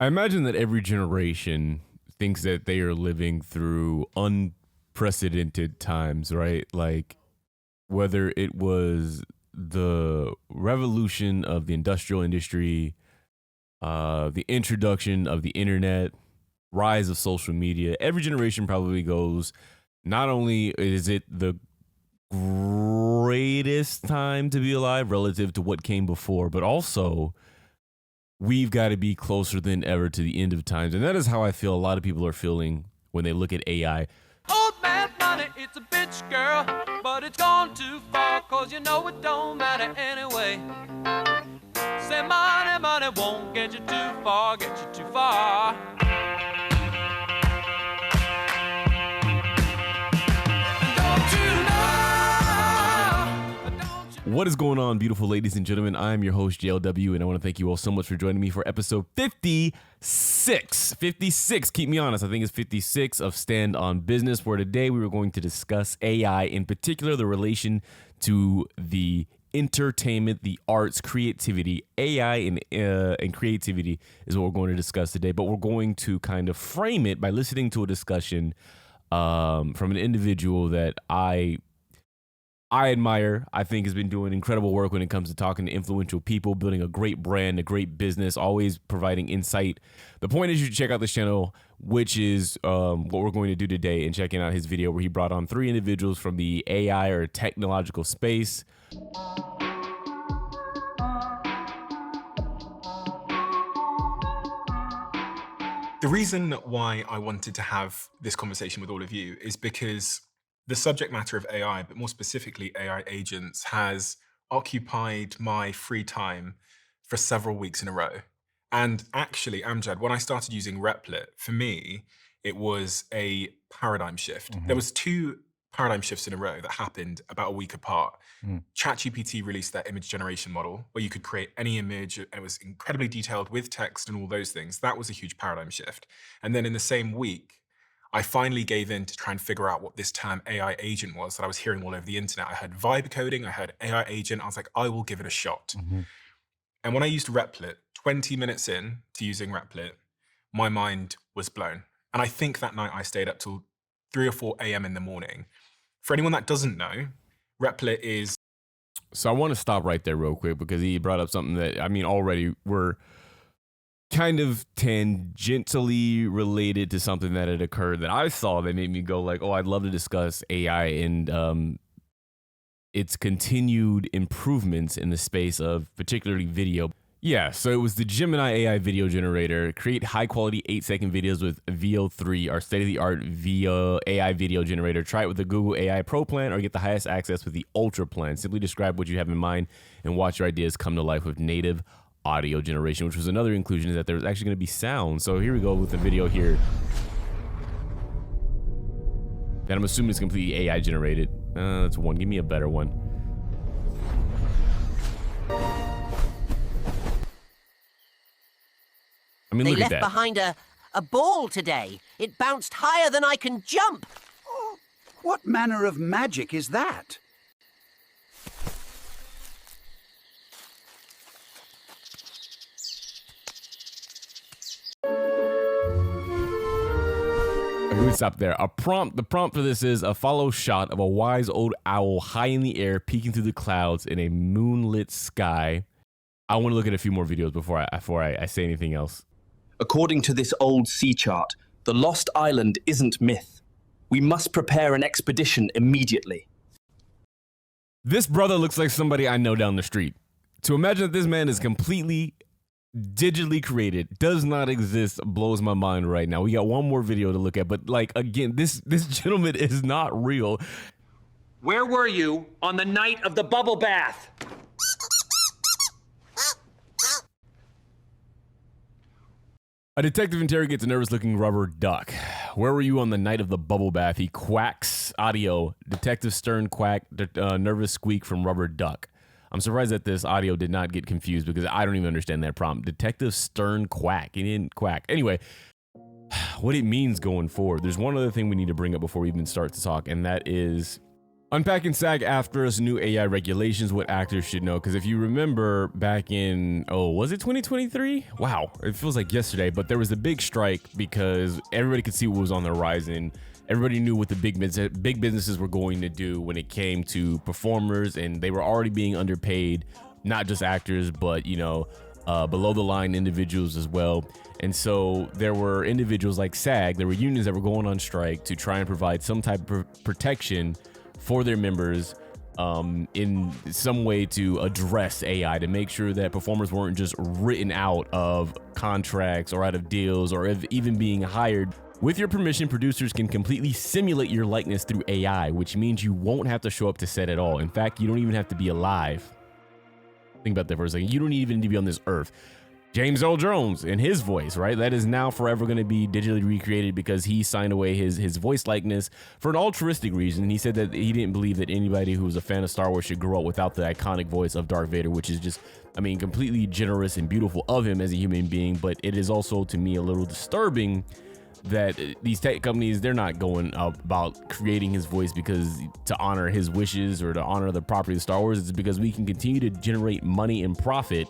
I imagine that every generation thinks that they are living through unprecedented times, right? Like whether it was the revolution of the industrial industry, the introduction of the internet, rise of social media. Every generation probably goes, not only is it the greatest time to be alive relative to what came before, but also we've got to be closer than ever to the end of times. And that is how I feel a lot of people are feeling when they look at AI. Old man money, it's a bitch, girl, but it's gone too far, cause you know it don't matter anyway. Say money won't get you too far, get you too far. What is going on, beautiful ladies and gentlemen? I am your host, JLW, and I want to thank you all so much for joining me for episode 56. 56, keep me honest, I think it's 56 of Stand on Business, where today we were going to discuss AI, in particular the relation to the entertainment, the arts, creativity. AI and creativity is what we're going to discuss today, but we're going to kind of frame it by listening to a discussion from an individual that I admire. I think has been doing incredible work when it comes to talking to influential people, building a great brand, a great business, always providing insight. The point is you should check out this channel, which is what we're going to do today, and checking out his video where he brought on 3 individuals from the AI or technological space. The reason why I wanted to have this conversation with all of you is because the subject matter of AI, but more specifically AI agents, has occupied my free time for several weeks in a row. And actually, Amjad, when I started using Replit, for me, it was a paradigm shift. There was 2 paradigm shifts in a row that happened about a week apart. ChatGPT released their image generation model where you could create any image, and it was incredibly detailed with text and all those things. That was a huge paradigm shift. And then in the same week, I finally gave in to try and figure out what this term AI agent was that I was hearing all over the internet. I heard vibe coding, I heard AI agent. I was like, I will give it a shot. And when I used Replit, 20 minutes in to using Replit, my mind was blown. And I think that night I stayed up till 3 or 4 a.m. in the morning. For anyone that doesn't know, Replit is... So I want to stop right there real quick because he brought up something that, I mean, already we're kind of tangentially related to something that had occurred that I saw that made me go like, oh, I'd love to discuss AI and its continued improvements in the space of particularly video. Yeah, so it was the Gemini AI video generator. Create high quality 8-second videos with VO3, our state-of-the-art AI video generator. Try it with the Google AI Pro plan or get the highest access with the Ultra plan. Simply describe what you have in mind and watch your ideas come to life with native audio generation, which was another inclusion, is that there's actually going to be sound. So here we go with the video here that I'm assuming is completely AI generated. That's one. Give me a better one. I mean, They look at left that. behind a ball today. It bounced higher than I can jump. Oh, what manner of magic is that? We stop there. The prompt for this is a follow shot of a wise old owl high in the air, peeking through the clouds in a moonlit sky. I want to look at a few more videos before I say anything else. According to this old sea chart, the lost island isn't myth. We must prepare an expedition immediately. This brother looks like somebody I know down the street. To imagine that this man is completely digitally created, does not exist, blows my mind right now. We got one more video to look at, but like, again, this gentleman is not real. Where were you on the night of the bubble bath? A detective interrogates a nervous-looking rubber duck. Where were you on the night of the bubble bath? He quacks. Audio. Detective Stern quack. Nervous squeak from rubber duck. I'm surprised that this audio did not get confused because I don't even understand that prompt. Detective Stern quack. He didn't quack. Anyway, what it means going forward. There's one other thing we need to bring up before we even start to talk, and that is Unpacking SAG-AFTRA's new AI regulations, what actors should know. Because if you remember back in, was it 2023? Wow, it feels like yesterday. But there was a big strike because everybody could see what was on the horizon. Everybody knew what the big businesses were going to do when it came to performers, and they were already being underpaid, not just actors, but below the line individuals as well. And so there were individuals like SAG, there were unions that were going on strike to try and provide some type of protection for their members in some way to address AI, to make sure that performers weren't just written out of contracts or out of deals or even being hired. With your permission, producers can completely simulate your likeness through AI, which means you won't have to show up to set at all. In fact, you don't even have to be alive. Think about that for a second. You don't even need to be on this earth. James Earl Jones and his voice, right? That is now forever going to be digitally recreated because he signed away his voice likeness for an altruistic reason. He said that he didn't believe that anybody who was a fan of Star Wars should grow up without the iconic voice of Darth Vader, which is just, completely generous and beautiful of him as a human being. But it is also, to me, a little disturbing that these tech companies, they're not going about creating his voice because to honor his wishes or to honor the property of Star Wars. It's because we can continue to generate money and profit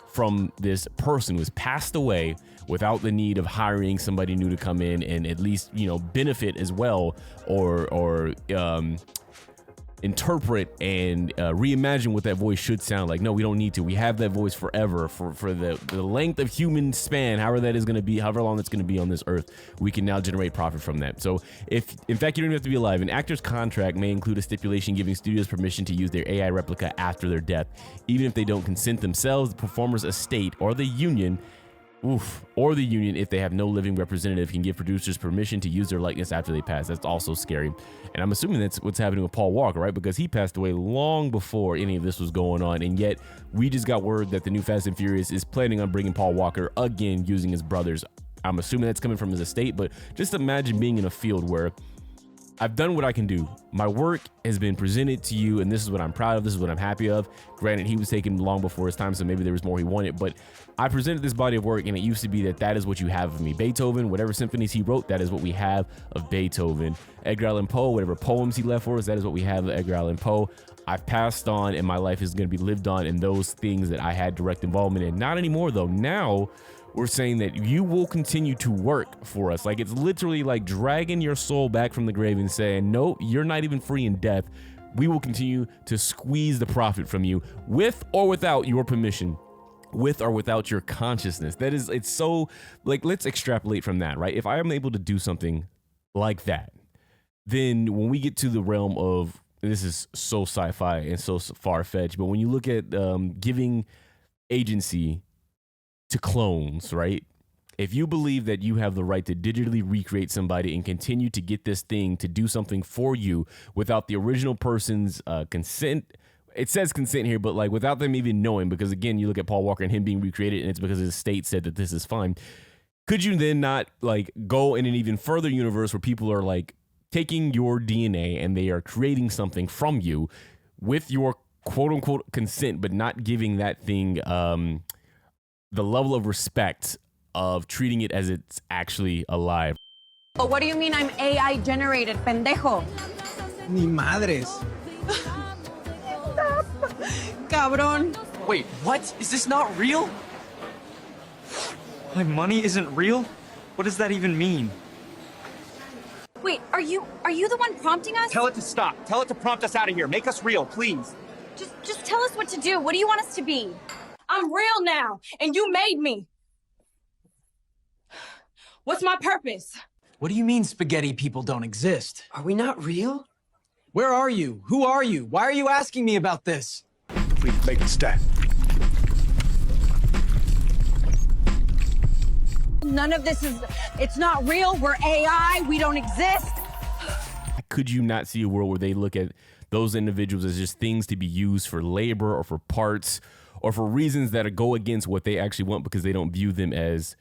from this person who's passed away without the need of hiring somebody new to come in and at least, benefit as well or interpret and reimagine what that voice should sound like. No, we don't need to. We have that voice forever for the length of human span, however that is going to be, however long it's going to be on this earth. We can now generate profit from that. So if, in fact, you don't even have to be alive, an actor's contract may include a stipulation giving studios permission to use their AI replica after their death, even if they don't consent themselves, the performer's estate, or the union, if they have no living representative, can give producers permission to use their likeness after they pass. That's also scary. And I'm assuming that's what's happening with Paul Walker, right? Because he passed away long before any of this was going on. And yet we just got word that the new Fast and Furious is planning on bringing Paul Walker again using his brothers. I'm assuming that's coming from his estate, but just imagine being in a field where I've done what I can do. My work has been presented to you, and this is what I'm proud of. This is what I'm happy of. Granted, he was taken long before his time, so maybe there was more he wanted, but I presented this body of work, and it used to be that is what you have of me. Beethoven, whatever symphonies he wrote, that is what we have of Beethoven. Edgar Allan Poe, whatever poems he left for us, that is what we have of Edgar Allan Poe. I've passed on, and my life is going to be lived on in those things that I had direct involvement in. Not anymore, though. Now, we're saying that you will continue to work for us. Like, it's literally like dragging your soul back from the grave and saying, no, you're not even free in death. We will continue to squeeze the profit from you with or without your permission, with or without your consciousness. It's so, like, let's extrapolate from that, right? If I am able to do something like that, then when we get to the realm of, this is so sci-fi and so far-fetched, but when you look at giving agency to clones, right? If you believe that you have the right to digitally recreate somebody and continue to get this thing to do something for you without the original person's consent, it says consent here, but like without them even knowing, because again, you look at Paul Walker and him being recreated and it's because his state said that this is fine. Could you then not like go in an even further universe where people are like taking your DNA and they are creating something from you with your quote unquote consent, but not giving that thing the level of respect of treating it as it's actually alive? Oh, what do you mean I'm AI generated, pendejo? Ni madres. Cabrón. Wait, what? Is this not real? My money isn't real? What does that even mean? Wait, are you the one prompting us? Tell it to stop. Tell it to prompt us out of here. Make us real, please. Just tell us what to do. What do you want us to be? I'm real now, and you made me. What's my purpose? What do you mean spaghetti people don't exist? Are we not real? Where are you? Who are you? Why are you asking me about this? Please make it stop. None of this it's not real. We're AI. We don't exist. Could you not see a world where they look at those individuals as just things to be used for labor or for parts or for reasons that go against what they actually want because they don't view them as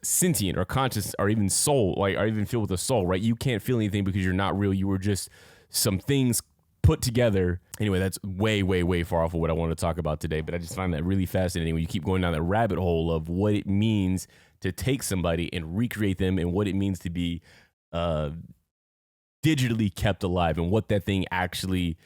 sentient or conscious or even soul, like, or even filled with a soul, right? You can't feel anything because you're not real. You were just some things put together. Anyway, that's way, way, way far off of what I want to talk about today, but I just find that really fascinating when you keep going down that rabbit hole of what it means to take somebody and recreate them and what it means to be digitally kept alive and what that thing actually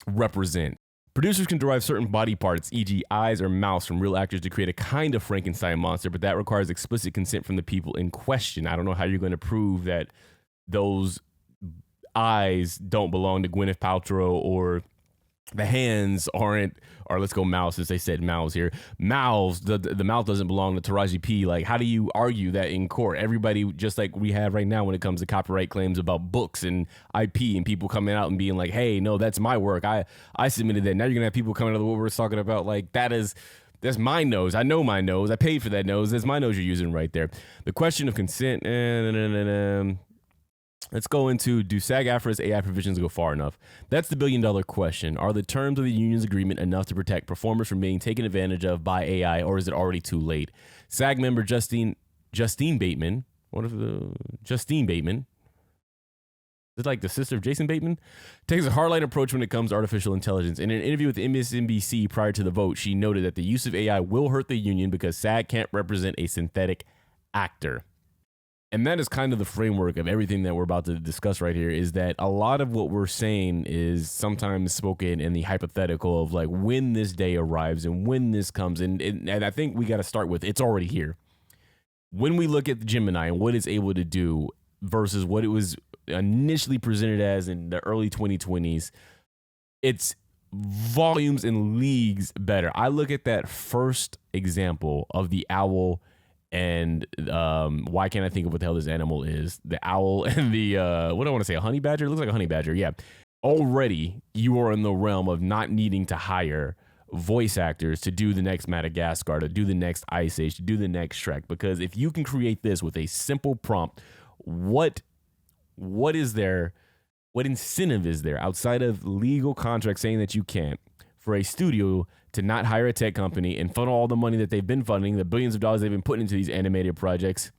represents. Producers can derive certain body parts, e.g. eyes or mouths, from real actors to create a kind of Frankenstein monster, but that requires explicit consent from the people in question. I don't know how you're going to prove that those eyes don't belong to Gwyneth Paltrow, or the hands aren't, or let's go mouths since they said mouths here. Mouths, the mouth doesn't belong to Taraji P. Like, how do you argue that in court? Everybody, just like we have right now when it comes to copyright claims about books and IP, and people coming out and being like, hey, no, that's my work. I submitted that. Now you're going to have people coming out of the woodwork talking about, like, that's my nose. I know my nose. I paid for that nose. That's my nose you're using right there. The question of consent, let's go into, do SAG-AFTRA's AI provisions go far enough? That's the billion-dollar question. Are the terms of the union's agreement enough to protect performers from being taken advantage of by AI, or is it already too late? SAG member Justine Bateman, Justine Bateman, is it like the sister of Jason Bateman? Takes a hardline approach when it comes to artificial intelligence. In an interview with MSNBC prior to the vote, she noted that the use of AI will hurt the union because SAG can't represent a synthetic actor. And that is kind of the framework of everything that we're about to discuss right here, is that a lot of what we're saying is sometimes spoken in the hypothetical of, like, when this day arrives and when this comes. And I think we got to start with, it's already here. When we look at the Gemini and what it's able to do versus what it was initially presented as in the early 2020s, it's volumes and leagues better. I look at that first example of the owl, and why can't I think of what the hell this animal is? The owl and the, what do I want to say, a honey badger? It looks like a honey badger, yeah. Already, you are in the realm of not needing to hire voice actors to do the next Madagascar, to do the next Ice Age, to do the next Shrek. Because if you can create this with a simple prompt, what is there, what incentive is there outside of legal contracts saying that you can't, for a studio to not hire a tech company and funnel all the money that they've been funding, the billions of dollars they've been putting into these animated projects,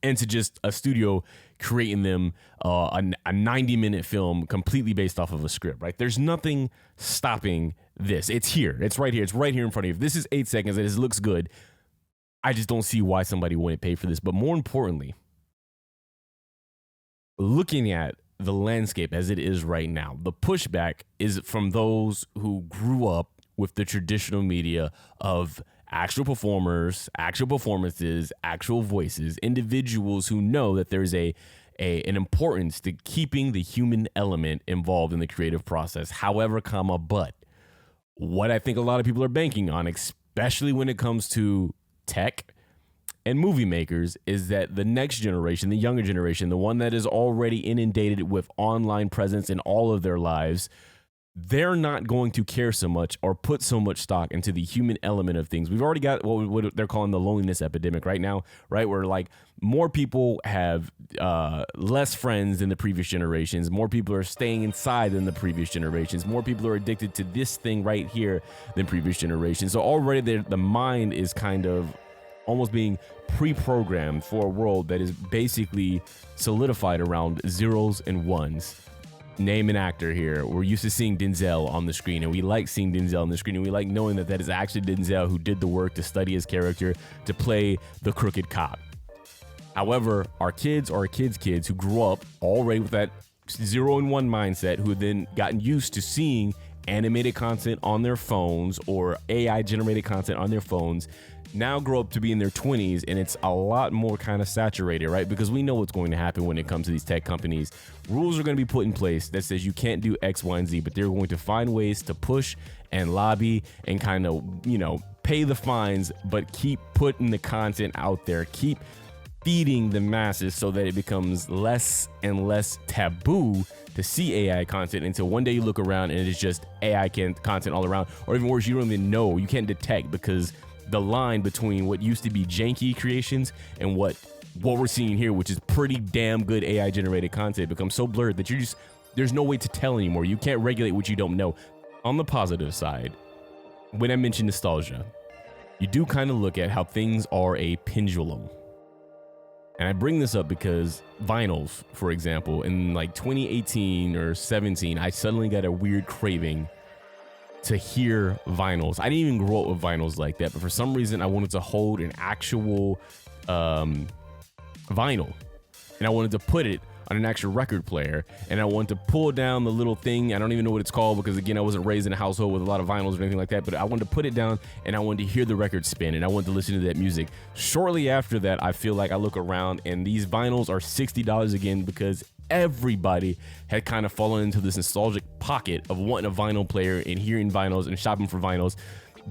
and to just a studio creating them a 90-minute film completely based off of a script, right? There's nothing stopping this. It's here. It's right here. It's right here in front of you. If this is 8 seconds and it looks good, I just don't see why somebody wouldn't pay for this. But more importantly, looking at the landscape as it is right now, the pushback is from those who grew up with the traditional media of actual performers, actual performances, actual voices, individuals who know that there's an importance to keeping the human element involved in the creative process. However, but what I think a lot of people are banking on, especially when it comes to tech and movie makers, is that the next generation, the younger generation, the one that is already inundated with online presence in all of their lives, they're not going to care so much or put so much stock into the human element of things. We've already got what they're calling the loneliness epidemic right now, right? Where, like, more people have less friends than the previous generations. More people are staying inside than the previous generations. More people are addicted to this thing right here than previous generations. So already the mind is kind of almost being pre-programmed for a world that is basically solidified around zeros and ones. Name an actor here. We're used to seeing Denzel on the screen, and we like seeing Denzel on the screen, and we like knowing that that is actually Denzel who did the work to study his character to play the crooked cop. However, our kids or our kids who grew up already with that 0 and 1 mindset, who then gotten used to seeing animated content on their phones or AI generated content on their phones, now grow up to be in their 20s, and it's a lot more kind of saturated, right? Because we know what's going to happen when it comes to these tech companies. Rules are going to be put in place that says you can't do X, Y, and Z, but they're going to find ways to push and lobby and kind of, pay the fines, but keep putting the content out there, keep feeding the masses so that it becomes less and less taboo to see AI content, until one day you look around and it is just AI content all around. Or even worse, you don't even know, you can't detect, because the line between what used to be janky creations and what we're seeing here, which is pretty damn good AI generated content, becomes so blurred that there's no way to tell anymore. You can't regulate what you don't know. On the positive side, when I mention nostalgia, you do kind of look at how things are a pendulum. And I bring this up because vinyls, for example, in like 2018 or 17, I suddenly got a weird craving to hear vinyls. I didn't even grow up with vinyls like that, but for some reason I wanted to hold an actual vinyl, and I wanted to put it on an actual record player, and I wanted to pull down the little thing. I don't even know what it's called because, again, I wasn't raised in a household with a lot of vinyls or anything like that, but I wanted to put it down and I wanted to hear the record spin and I wanted to listen to that music. Shortly after that, I feel like I look around and these vinyls are $60 again because everybody had kind of fallen into this nostalgic pocket of wanting a vinyl player and hearing vinyls and shopping for vinyls,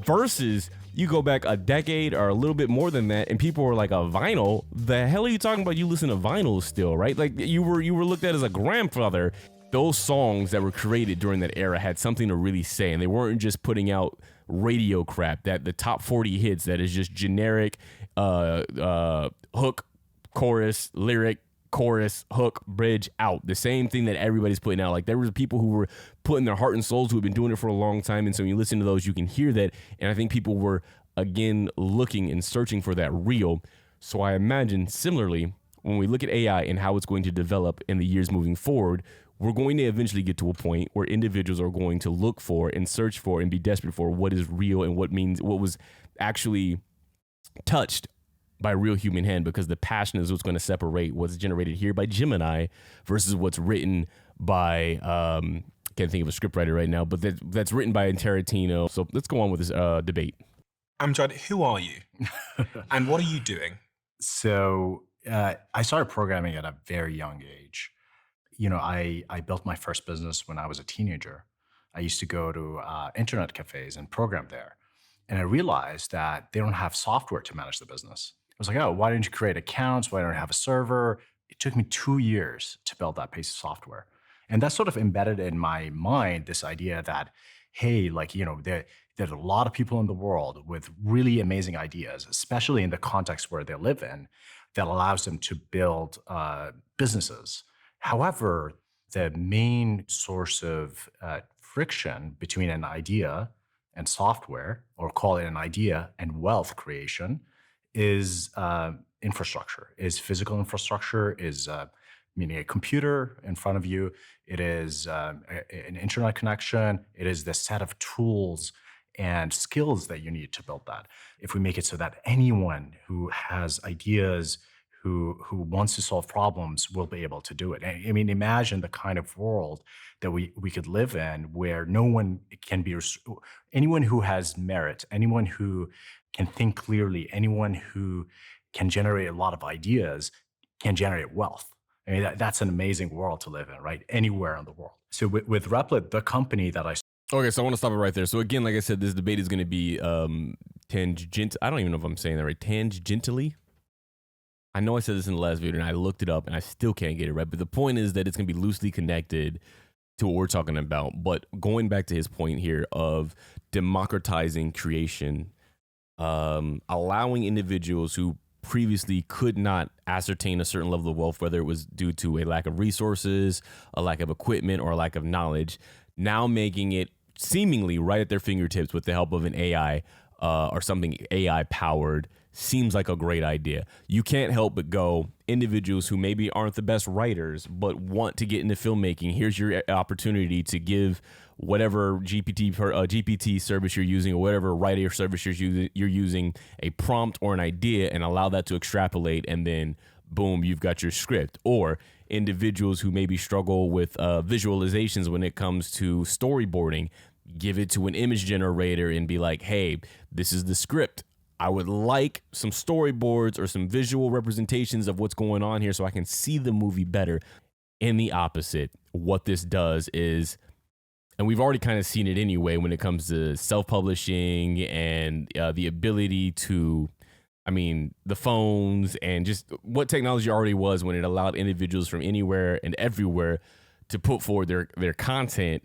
versus you go back a decade or a little bit more than that and people were like, a vinyl? The hell are you talking about? You listen to vinyls still, right? Like you were looked at as a grandfather. Those songs that were created during that era had something to really say, and they weren't just putting out radio crap, that the top 40 hits that is just generic hook, chorus, lyric, chorus, hook, bridge, out. The same thing that everybody's putting out. Like there was people who were putting their heart and souls, who have been doing it for a long time. And so when you listen to those, you can hear that. And I think people were, again, looking and searching for that real. So I imagine similarly, when we look at AI and how it's going to develop in the years moving forward, we're going to eventually get to a point where individuals are going to look for and search for and be desperate for what is real and what was actually touched by real human hand, because the passion is what's going to separate what's generated here by Gemini versus what's written by can't think of a scriptwriter right now, but that's written by Tarantino. So let's go on with this debate. Amjad, who are you? And what are you doing? So I started programming at a very young age. You know, I built my first business when I was a teenager. I used to go to internet cafes and program there. And I realized that they don't have software to manage the business. I was like, oh, why didn't you create accounts? Why don't you have a server? It took me 2 years to build that piece of software. And that sort of embedded in my mind this idea that, hey, like, you know, there's a lot of people in the world with really amazing ideas, especially in the context where they live in, that allows them to build businesses. However, the main source of friction between an idea and software, or call it an idea and wealth creation, is infrastructure, is physical infrastructure, is meaning a computer in front of you. It is an internet connection. It is the set of tools and skills that you need to build that. If we make it so that anyone who has ideas, who wants to solve problems, will be able to do it. I mean, imagine the kind of world that we could live in where no one can be, anyone who has merit, anyone who can think clearly, anyone who can generate a lot of ideas can generate wealth. I mean, that's an amazing world to live in, right? Anywhere in the world. So with Replit, the company that I... Okay, so I want to stop it right there. So again, like I said, this debate is going to be tangent. I don't even know if I'm saying that right. Tangentially. I know I said this in the last video and I looked it up and I still can't get it right. But the point is that it's going to be loosely connected to what we're talking about. But going back to his point here of democratizing creation, allowing individuals who previously could not ascertain a certain level of wealth, whether it was due to a lack of resources, a lack of equipment, or a lack of knowledge, now making it seemingly right at their fingertips with the help of an AI or something AI powered, seems like a great idea. You can't help but go, individuals who maybe aren't the best writers but want to get into filmmaking, here's your opportunity to give whatever GPT service you're using or whatever writer service you're using a prompt or an idea and allow that to extrapolate, and then boom, you've got your script. Or individuals who maybe struggle with visualizations when it comes to storyboarding, give it to an image generator and be like, hey, this is the script. I would like some storyboards or some visual representations of what's going on here so I can see the movie better. In the opposite, what this does is, and we've already kind of seen it anyway when it comes to self-publishing and the ability to, I mean, the phones and just what technology already was when it allowed individuals from anywhere and everywhere to put forward their content.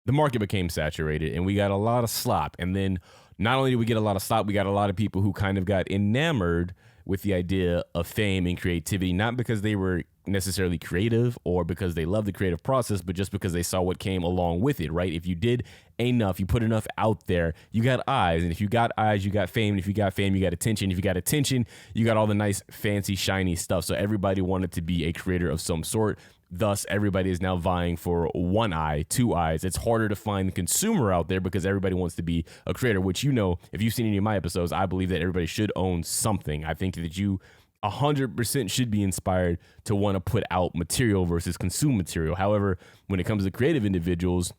The market became saturated and we got a lot of slop. And then not only did we get a lot of slop, we got a lot of people who kind of got enamored with the idea of fame and creativity, not because they were necessarily creative or because they love the creative process, but just because they saw what came along with it, right? If you did enough, you put enough out there, you got eyes. And if you got eyes, you got fame. And if you got fame, you got attention. If you got attention, you got all the nice, fancy, shiny stuff. So everybody wanted to be a creator of some sort. Thus, everybody is now vying for one eye, two eyes. It's harder to find the consumer out there because everybody wants to be a creator, which, you know, if you've seen any of my episodes, I believe that everybody should own something. I think that you 100% should be inspired to want to put out material versus consume material. However, when it comes to creative individuals,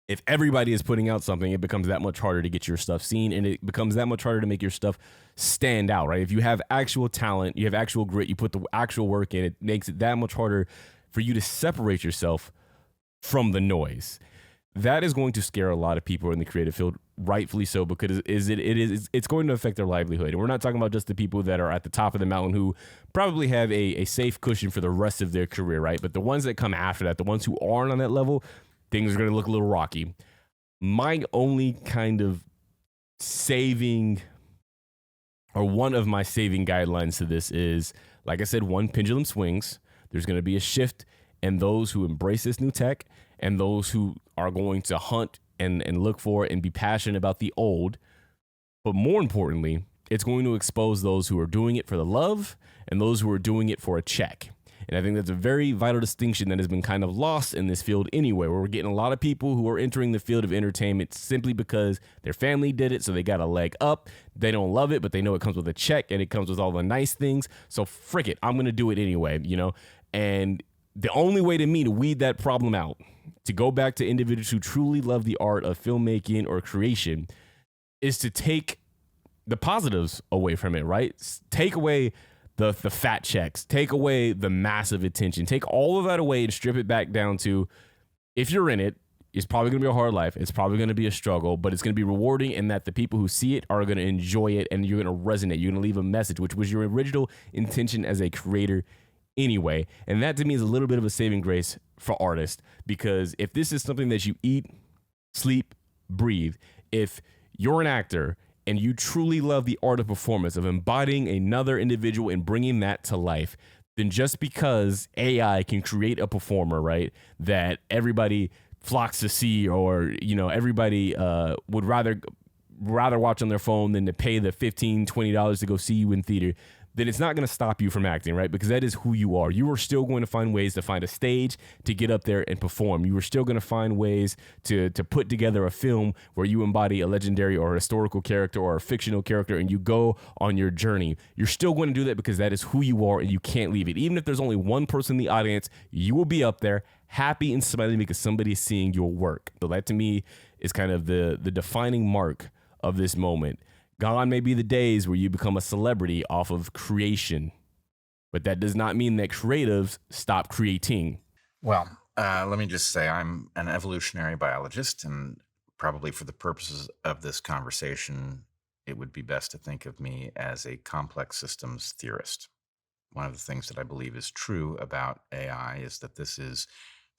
if everybody is putting out something, it becomes that much harder to get your stuff seen, and it becomes that much harder to make your stuff stand out, right? If you have actual talent, you have actual grit, you put the actual work in, it makes it that much harder for you to separate yourself from the noise. That is going to scare a lot of people in the creative field, rightfully so, because it's going to affect their livelihood. And we're not talking about just the people that are at the top of the mountain who probably have a safe cushion for the rest of their career, right? But the ones that come after that, the ones who aren't on that level, things are going to look a little rocky. My only kind of saving, or one of my saving guidelines to this is, like I said, one, pendulum swings. There's going to be a shift in those who embrace this new tech and those who are going to hunt and look for and be passionate about the old. But more importantly, it's going to expose those who are doing it for the love and those who are doing it for a check. And I think that's a very vital distinction that has been kind of lost in this field anyway, where we're getting a lot of people who are entering the field of entertainment simply because their family did it, so they got a leg up. They don't love it, but they know it comes with a check and it comes with all the nice things. So frick it, I'm going to do it anyway, you know? And the only way to me to weed that problem out, to go back to individuals who truly love the art of filmmaking or creation, is to take the positives away from it, right? Take away the fat checks, take away the massive attention, take all of that away and strip it back down to, if you're in it, it's probably going to be a hard life. It's probably going to be a struggle, but it's going to be rewarding in that the people who see it are going to enjoy it and you're going to resonate. You're going to leave a message, which was your original intention as a creator anyway. And that to me is a little bit of a saving grace for artists, because if this is something that you eat, sleep, breathe, if you're an actor and you truly love the art of performance, of embodying another individual and bringing that to life, then just because AI can create a performer, right, that everybody flocks to see, or, you know, everybody would rather watch on their phone than to pay the $15, $20 to go see you in theater, then it's not going to stop you from acting, right? Because that is who you are. You are still going to find ways to find a stage to get up there and perform. You are still going to find ways to put together a film where you embody a legendary or a historical character or a fictional character and you go on your journey. You're still going to do that because that is who you are and you can't leave it. Even if there's only one person in the audience, you will be up there happy and smiling because somebody is seeing your work. So that to me is kind of the defining mark of this moment. Gone may be the days where you become a celebrity off of creation, but that does not mean that creatives stop creating. Well, let me just say I'm an evolutionary biologist, and probably for the purposes of this conversation, it would be best to think of me as a complex systems theorist. One of the things that I believe is true about AI is that this is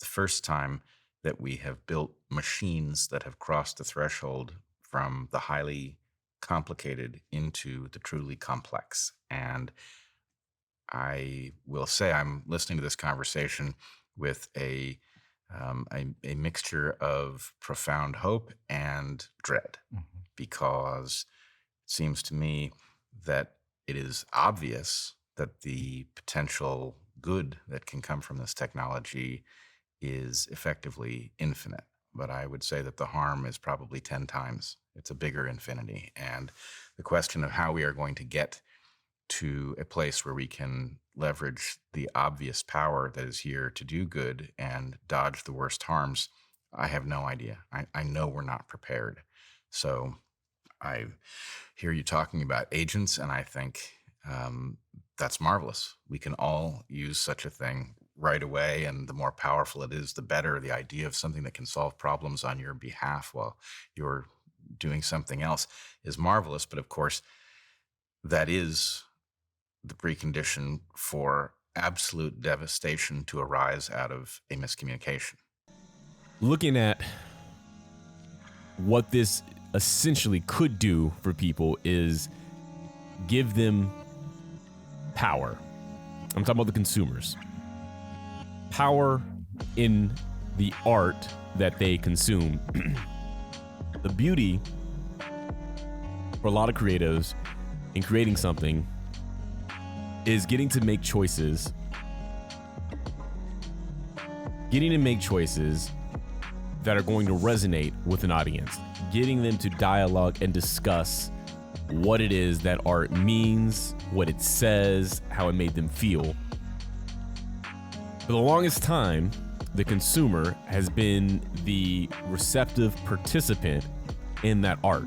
the first time that we have built machines that have crossed the threshold from the highly complicated into the truly complex. And I will say I'm listening to this conversation with a mixture of profound hope and dread, because it seems to me that it is obvious that the potential good that can come from this technology is effectively infinite. But I would say that the harm is probably 10 times. It's a bigger infinity. And the question of how we are going to get to a place where we can leverage the obvious power that is here to do good and dodge the worst harms, I have no idea. I know we're not prepared. So I hear you talking about agents, and I think that's marvelous. We can all use such a thing right away, and the more powerful it is, the better. The idea of something that can solve problems on your behalf while you're doing something else is marvelous. But of course, that is the precondition for absolute devastation to arise out of a miscommunication. Looking at what this essentially could do for people is give them power. I'm talking about the consumers. Power in the art that they consume. The beauty for a lot of creatives in creating something is getting to make choices. Getting to make choices that are going to resonate with an audience. Getting them to dialogue and discuss what it is that art means, what it says, how it made them feel. For the longest time, the consumer has been the receptive participant in that art,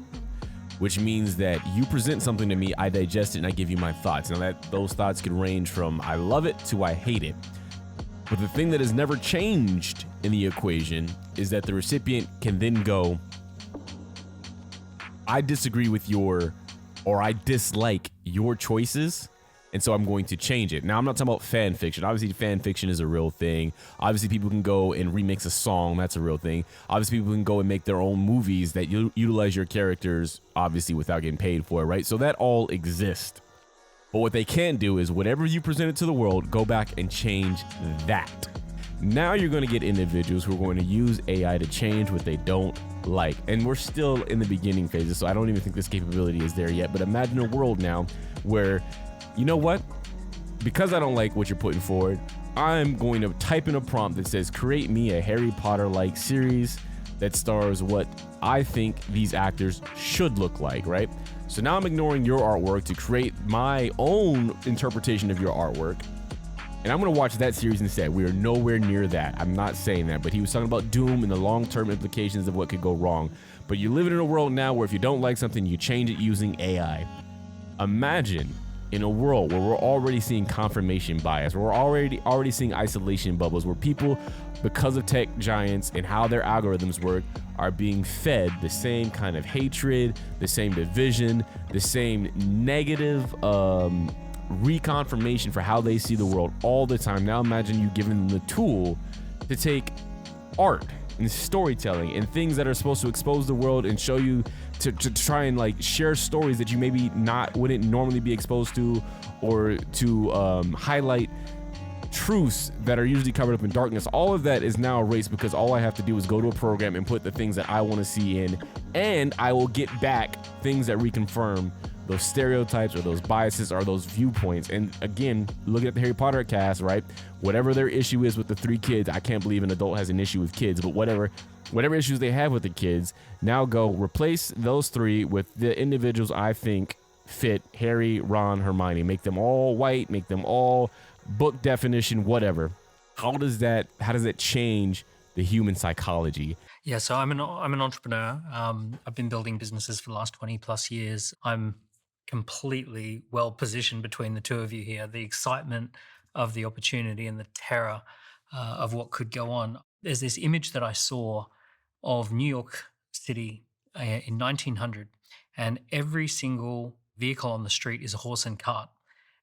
which means that you present something to me, I digest it, and I give you my thoughts. Now those thoughts can range from I love it to I hate it. But the thing that has never changed in the equation is that the recipient can then go, I disagree with or I dislike your choices, and so I'm going to change it. Now, I'm not talking about fan fiction. Obviously, fan fiction is a real thing. Obviously, people can go and remix a song. That's a real thing. Obviously, people can go and make their own movies that utilize your characters, obviously, without getting paid for it, right? So that all exists. But what they can't do is whatever you presented to the world, go back and change that. Now you're going to get individuals who are going to use AI to change what they don't like. And we're still in the beginning phases, so I don't even think this capability is there yet. But imagine a world now where, you know what? Because I don't like what you're putting forward, I'm going to type in a prompt that says, create me a Harry Potter-like series that stars what I think these actors should look like, right? So now I'm ignoring your artwork to create my own interpretation of your artwork. And I'm going to watch that series instead. We are nowhere near that. I'm not saying that, but he was talking about doom and the long-term implications of what could go wrong. But you're living in a world now where if you don't like something, you change it using AI. Imagine in a world where we're already seeing confirmation bias, where we're already seeing isolation bubbles, where people, because of tech giants and how their algorithms work, are being fed the same kind of hatred, the same division, the same negative reconfirmation for how they see the world all the time. Now imagine you giving them the tool to take art and storytelling and things that are supposed to expose the world and show you to try and like share stories that you maybe wouldn't normally be exposed to, or to highlight truths that are usually covered up in darkness. All of that is now erased because all I have to do is go to a program and put the things that I want to see in, and I will get back things that reconfirm those stereotypes or those biases or those viewpoints. And again, looking at the Harry Potter cast, right? Whatever their issue is with the 3 kids, I can't believe an adult has an issue with kids, but whatever issues they have with the kids, now go replace those 3 with the individuals I think fit Harry, Ron, Hermione. Make them all white, make them all book definition, whatever. How does that change the human psychology? Yeah, so I'm an entrepreneur. I've been building businesses for the last 20 plus years. I'm completely well positioned between the two of you here. The excitement of the opportunity and the terror of what could go on. There's this image that I saw of New York City in 1900, and every single vehicle on the street is a horse and cart.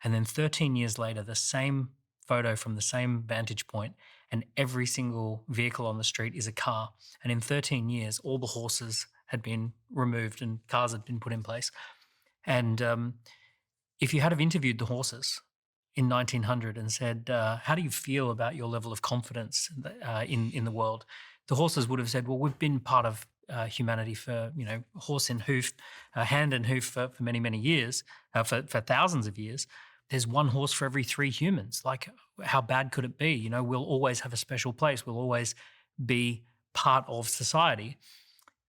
And then 13 years later, the same photo from the same vantage point, and every single vehicle on the street is a car. And in 13 years, all the horses had been removed and cars had been put in place. And if you had have interviewed the horses in 1900 and said, how do you feel about your level of confidence in the world? The horses would have said, well, we've been part of humanity for, horse and hoof, hand and hoof for many, many years, for thousands of years. There's one horse for every 3 humans. Like, how bad could it be? We'll always have a special place. We'll always be part of society.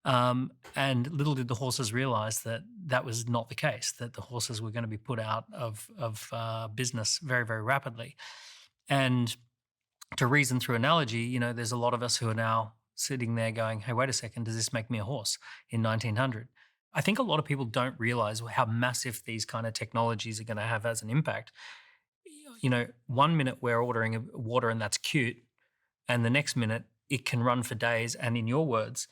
And little did the horses realize that that was not the case, that the horses were going to be put out of business very, very rapidly. And to reason through analogy, there's a lot of us who are now sitting there going, hey, wait a second, does this make me a horse in 1900? I think a lot of people don't realize how massive these kind of technologies are going to have as an impact. 1 minute we're ordering water and that's cute, and the next minute it can run for days, and in your words,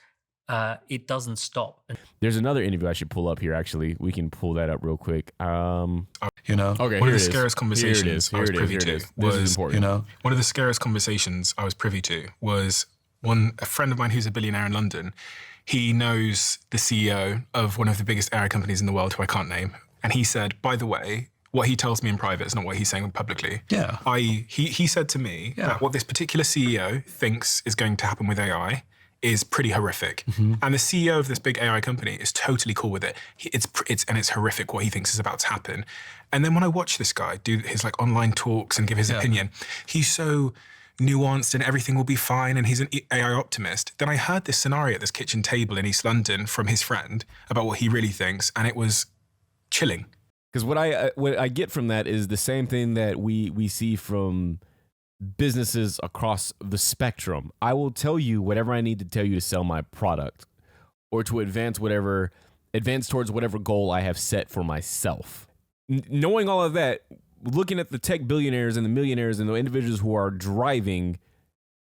it doesn't stop. There's another interview I should pull up here, actually. We can pull that up real quick. Okay, one of the scariest conversations I was privy to was, one of the scariest conversations I was privy to was a friend of mine who's a billionaire in London. He knows the CEO of one of the biggest AI companies in the world, who I can't name. And he said, by the way, what he tells me in private is not what he's saying publicly. Yeah. He said to me that what this particular CEO thinks is going to happen with AI is pretty horrific. Mm-hmm. And the CEO of this big AI company is totally cool with it. It's horrific what he thinks is about to happen. And then when I watch this guy do his online talks and give his opinion, he's so nuanced and everything will be fine and he's an AI optimist. Then I heard this scenario at this kitchen table in East London from his friend about what he really thinks, and it was chilling. Because what I get from that is the same thing that we see from businesses across the spectrum. I will tell you whatever I need to tell you to sell my product or to advance towards whatever goal I have set for myself. Knowing all of that, looking at the tech billionaires and the millionaires and the individuals who are driving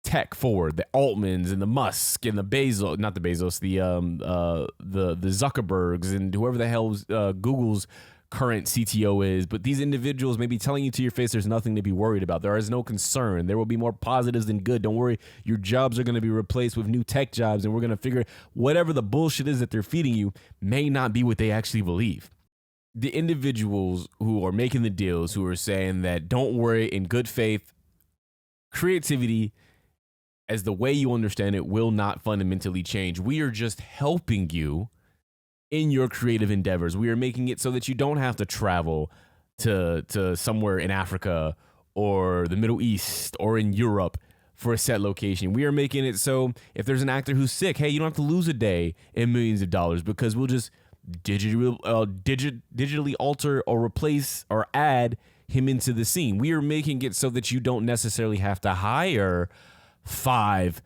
tech forward, the Altmans and the Musk and the Bezos, not the Bezos, the Zuckerbergs and whoever the hell Google's current CTO is, but these individuals may be telling you to your face there's nothing to be worried about. There is no concern. There will be more positives than good. Don't worry. Your jobs are going to be replaced with new tech jobs, and we're going to figure whatever the bullshit is that they're feeding you may not be what they actually believe. The individuals who are making the deals, who are saying that don't worry, in good faith, creativity as the way you understand it will not fundamentally change. We are just helping you in your creative endeavors. We are making it so that you don't have to travel to somewhere in Africa or the Middle East or in Europe for a set location. We are making it so if there's an actor who's sick, hey, you don't have to lose a day and millions of dollars because we'll just digitally alter or replace or add him into the scene. We are making it so that you don't necessarily have to hire 5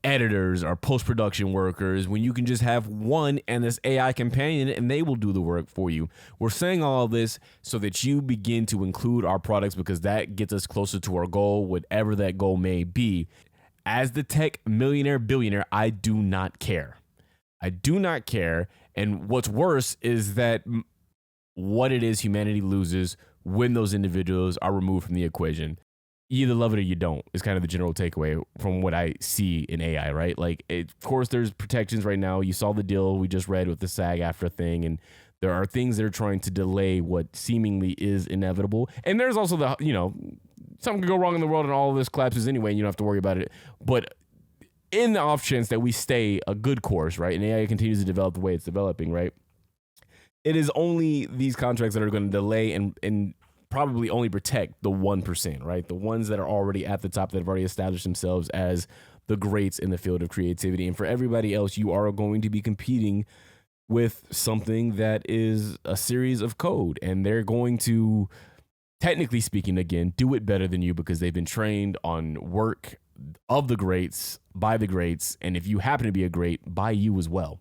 editors or post-production workers when you can just have one and this AI companion and they will do the work for you. We're saying all of this so that you begin to include our products because that gets us closer to our goal, whatever that goal may be. As the tech millionaire, billionaire, I do not care. I do not care. And what's worse is that what it is humanity loses when those individuals are removed from the equation. You either love it or you don't is kind of the general takeaway from what I see in AI, right? Like, of course, there's protections right now. You saw the deal we just read with the SAG-AFTRA thing, and there are things that are trying to delay what seemingly is inevitable. And there's also the, something could go wrong in the world and all of this collapses anyway, and you don't have to worry about it. But in the off chance that we stay a good course, right, and AI continues to develop the way it's developing, right, it is only these contracts that are going to delay and probably only protect the 1%, right? The ones that are already at the top that have already established themselves as the greats in the field of creativity. And for everybody else, you are going to be competing with something that is a series of code, and they're going to, technically speaking, again, do it better than you because they've been trained on work of the greats, by the greats, and if you happen to be a great, by you as well.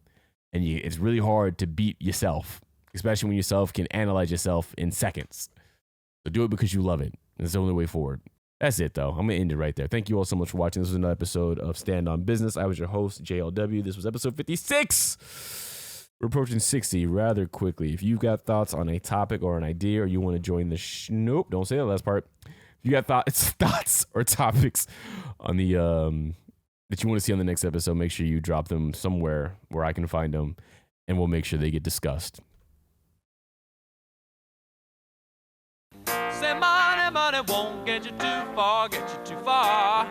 And it's really hard to beat yourself, especially when yourself can analyze yourself in seconds. So do it because you love it. It's the only way forward. That's it, though. I'm going to end it right there. Thank you all so much for watching. This was another episode of Stand on Business. I was your host, JLW. This was episode 56. We're approaching 60 rather quickly. If you've got thoughts on a topic or an idea or you want to join the nope, don't say that last part. If you got thoughts or topics on the that you want to see on the next episode, make sure you drop them somewhere where I can find them, and we'll make sure they get discussed. Say money won't get you too far, get you too far.